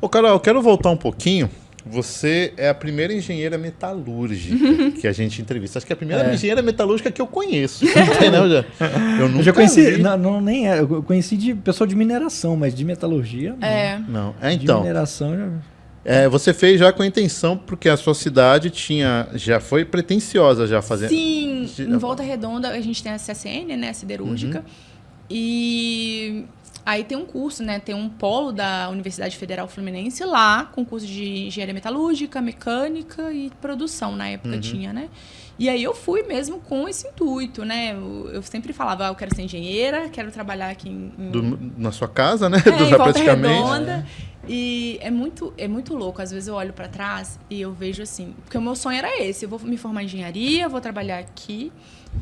Ô, Carol, eu quero voltar um pouquinho. Você é a primeira engenheira metalúrgica que a gente entrevista. Acho que é a primeira engenheira metalúrgica que eu conheço. Entendeu? Eu nunca Eu já conheci, vi. nem é, eu conheci de pessoal de mineração, mas de metalurgia não. Não. De Então, mineração já... você fez já com a intenção, porque a sua cidade já foi pretensiosa já fazer. Sim, em Volta Redonda a gente tem a CSN, né, a siderúrgica, e aí tem um curso, né, tem um polo da Universidade Federal Fluminense lá, com curso de engenharia metalúrgica, mecânica e produção, na época tinha, né. E aí eu fui mesmo com esse intuito, né, eu sempre falava, eu quero ser engenheira, quero trabalhar aqui Na sua casa, né? em Volta praticamente. Redonda. E é muito louco. Às vezes eu olho para trás e eu vejo assim... Porque o meu sonho era esse. Eu vou me formar em engenharia, vou trabalhar aqui.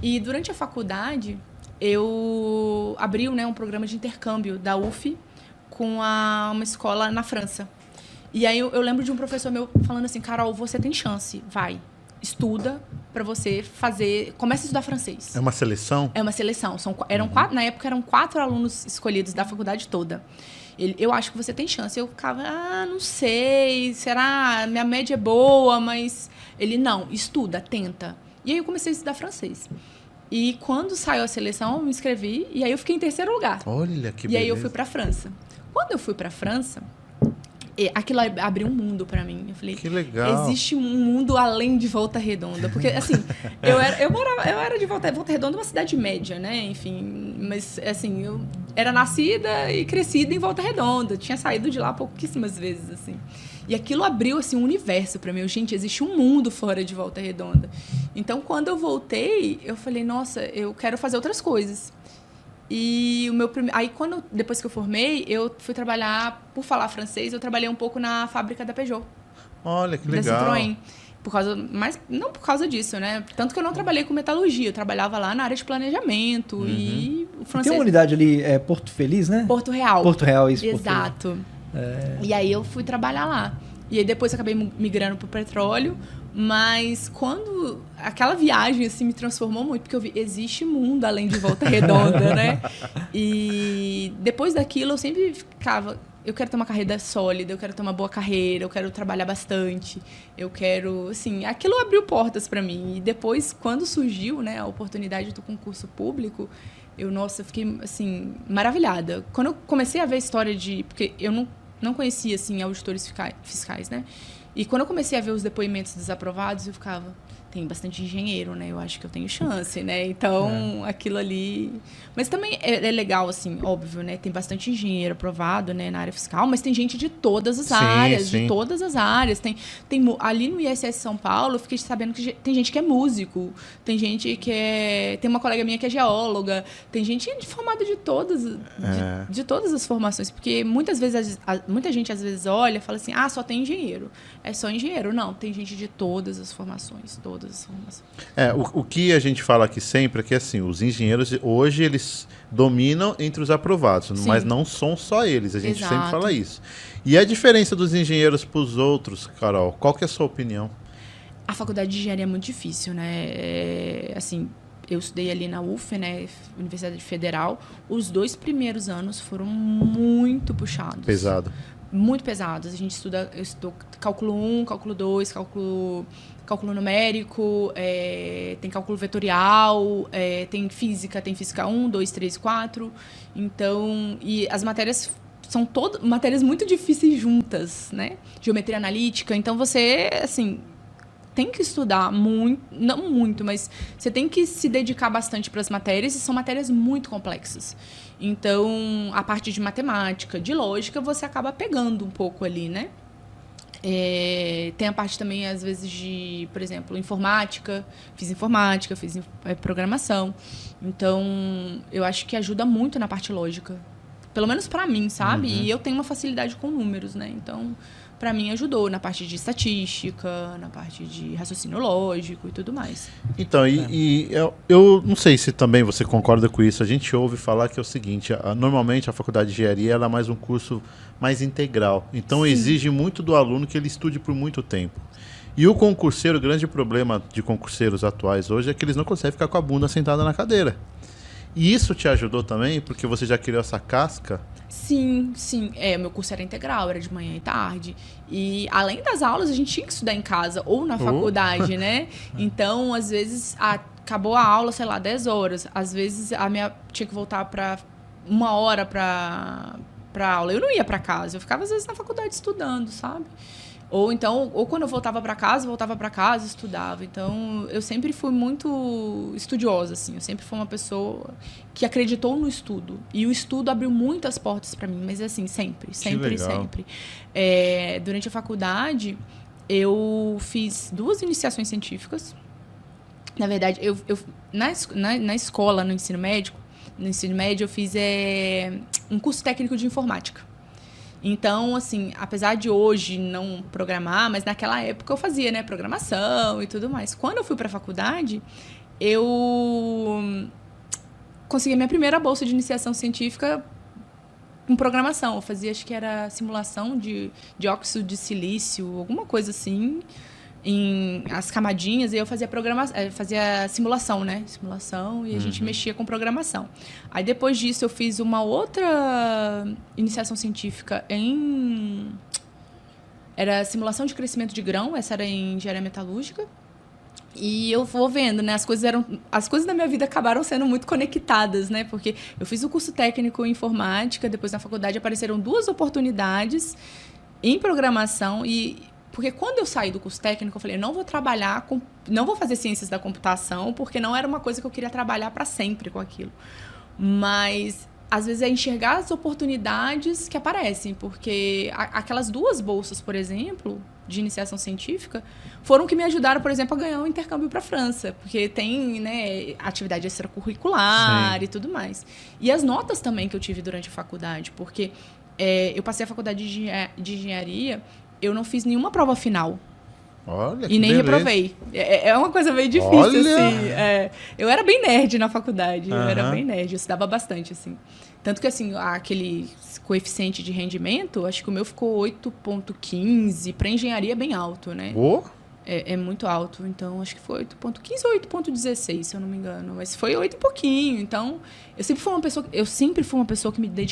E durante a faculdade, eu abri, né, um programa de intercâmbio da UF com uma escola na França. E aí eu lembro de um professor meu falando assim, Carol, você tem chance, vai. Estuda para você fazer... Comece a estudar francês. É uma seleção? É uma seleção. Eram 4, na época eram 4 alunos escolhidos da faculdade toda. Eu acho que você tem chance. Eu ficava, não sei, será? Minha média é boa, mas... Ele, não, estuda, tenta. E aí eu comecei a estudar francês. E quando saiu a seleção, eu me inscrevi e aí eu fiquei em terceiro lugar. Olha, que beleza. E aí eu fui para a França. Quando eu fui para a França, aquilo abriu um mundo para mim. Eu falei, que legal. Existe um mundo além de Volta Redonda. Porque, assim, eu era de Volta Redonda, uma cidade média, né? Enfim, mas, assim, eu era nascida e crescida em Volta Redonda. Tinha saído de lá pouquíssimas vezes, assim. E aquilo abriu, assim, um universo para mim. Gente, existe um mundo fora de Volta Redonda. Então, quando eu voltei, eu falei, nossa, eu quero fazer outras coisas. E o meu aí depois que eu formei, eu fui trabalhar, por falar francês, eu trabalhei um pouco na fábrica da Peugeot. Olha, que da legal. Citroën. Mas não por causa disso, né? Tanto que eu não trabalhei com metalurgia, eu trabalhava lá na área de planejamento e o francês... Tem uma unidade ali, Porto Feliz, né? Porto Real. Porto Real, isso. Exato. E aí eu fui trabalhar lá. E aí depois eu acabei migrando pro petróleo, mas quando aquela viagem assim me transformou muito, porque eu vi, existe mundo além de Volta Redonda, né? E depois daquilo eu sempre ficava, eu quero ter uma carreira sólida, eu quero ter uma boa carreira, eu quero trabalhar bastante, eu quero, assim, aquilo abriu portas para mim. E depois, quando surgiu, né, a oportunidade do concurso público, eu fiquei, assim, maravilhada. Quando eu comecei a ver a história porque eu não conhecia, assim, auditores fiscais, né? E quando eu comecei a ver os depoimentos desaprovados, eu ficava, tem bastante engenheiro, né? Eu acho que eu tenho chance, né? Então, aquilo ali... Mas também é legal, assim, óbvio, né? Tem bastante engenheiro aprovado, né, na área fiscal, mas tem gente de todas as áreas, de todas as áreas. Ali no ISS São Paulo, eu fiquei sabendo que tem gente que é músico, tem gente que tem uma colega minha que é geóloga, tem gente formada de todas, de todas as formações, porque muitas vezes, muita gente às vezes olha e fala assim, só tem engenheiro. É só engenheiro. Não, tem gente de todas as formações, todas as formações. O que a gente fala aqui sempre é que, assim, os engenheiros, hoje, eles dominam entre os aprovados, mas não são só eles, a gente sempre fala isso. E a diferença dos engenheiros para os outros, Carol, qual que é a sua opinião? A faculdade de engenharia é muito difícil, né? Assim, eu estudei ali na UF, né, Universidade Federal, os 2 primeiros anos foram muito puxados. Pesado. Muito pesados. Eu estudo cálculo 1, cálculo 2, cálculo numérico, tem cálculo vetorial, tem física 1, 2, 3, 4. Então, e as matérias são todas matérias muito difíceis juntas, né? Geometria analítica. Então, você, assim, tem que estudar muito, não muito, mas você tem que se dedicar bastante para as matérias, e são matérias muito complexas. Então, a parte de matemática, de lógica, você acaba pegando um pouco ali, né? Tem a parte também, às vezes, de, por exemplo, informática, fiz programação. Então, eu acho que ajuda muito na parte lógica. Pelo menos para mim, sabe? E eu tenho uma facilidade com números, né? Então, para mim, ajudou na parte de estatística, na parte de raciocínio lógico e tudo mais. Então, eu não sei se também você concorda com isso. A gente ouve falar que é o seguinte, normalmente a faculdade de engenharia ela é mais um curso mais integral. Então, exige muito do aluno que ele estude por muito tempo. E o concurseiro, o grande problema de concurseiros atuais hoje é que eles não conseguem ficar com a bunda sentada na cadeira. E isso te ajudou também? Porque você já criou essa casca? Sim. Meu curso era integral, era de manhã e tarde. E além das aulas, a gente tinha que estudar em casa ou na faculdade, né? Então, às vezes, acabou a aula, sei lá, 10 horas. Às vezes, tinha que voltar para 1 hora para aula. Eu não ia para casa, eu ficava, às vezes, na faculdade estudando, sabe? Ou quando eu voltava para casa, estudava. Então, eu sempre fui muito estudiosa, assim. Eu sempre fui uma pessoa que acreditou no estudo. E o estudo abriu muitas portas para mim, mas assim, sempre. Durante a faculdade, eu fiz 2 iniciações científicas. Na verdade, na escola, no ensino médio, eu fiz um curso técnico de informática. Então, assim, apesar de hoje não programar, mas naquela época eu fazia, né, programação e tudo mais. Quando eu fui para a faculdade, eu consegui a minha primeira bolsa de iniciação científica em programação. Eu fazia, acho que era simulação de óxido de silício, alguma coisa assim, em as camadinhas, e eu fazia fazia simulação, né? Simulação, e a gente mexia com programação. Aí depois disso eu fiz uma outra iniciação científica era simulação de crescimento de grão, essa era em engenharia metalúrgica. E eu vou vendo, né? As coisas da minha vida acabaram sendo muito conectadas, né? Porque eu fiz o curso técnico em informática, depois na faculdade apareceram 2 oportunidades em programação porque quando eu saí do curso técnico, eu falei, não vou fazer ciências da computação, porque não era uma coisa que eu queria trabalhar para sempre com aquilo. Mas, às vezes, é enxergar as oportunidades que aparecem, porque aquelas 2 bolsas, por exemplo, de iniciação científica, foram que me ajudaram, por exemplo, a ganhar um intercâmbio para a França, porque tem, né, atividade extracurricular e tudo mais. E as notas também que eu tive durante a faculdade, porque eu passei a faculdade de engenharia, eu não fiz nenhuma prova final. Olha, que e nem beleza. Reprovei. É uma coisa meio difícil, assim. Eu era bem nerd na faculdade. Eu era bem nerd. Eu estudava bastante, assim. Tanto que, assim, aquele coeficiente de rendimento, acho que o meu ficou 8,15. Para engenharia é bem alto, né? É muito alto. Então, acho que foi 8,15 ou 8,16, se eu não me engano. Mas foi 8 e pouquinho. Então, eu sempre fui uma pessoa que me dediquei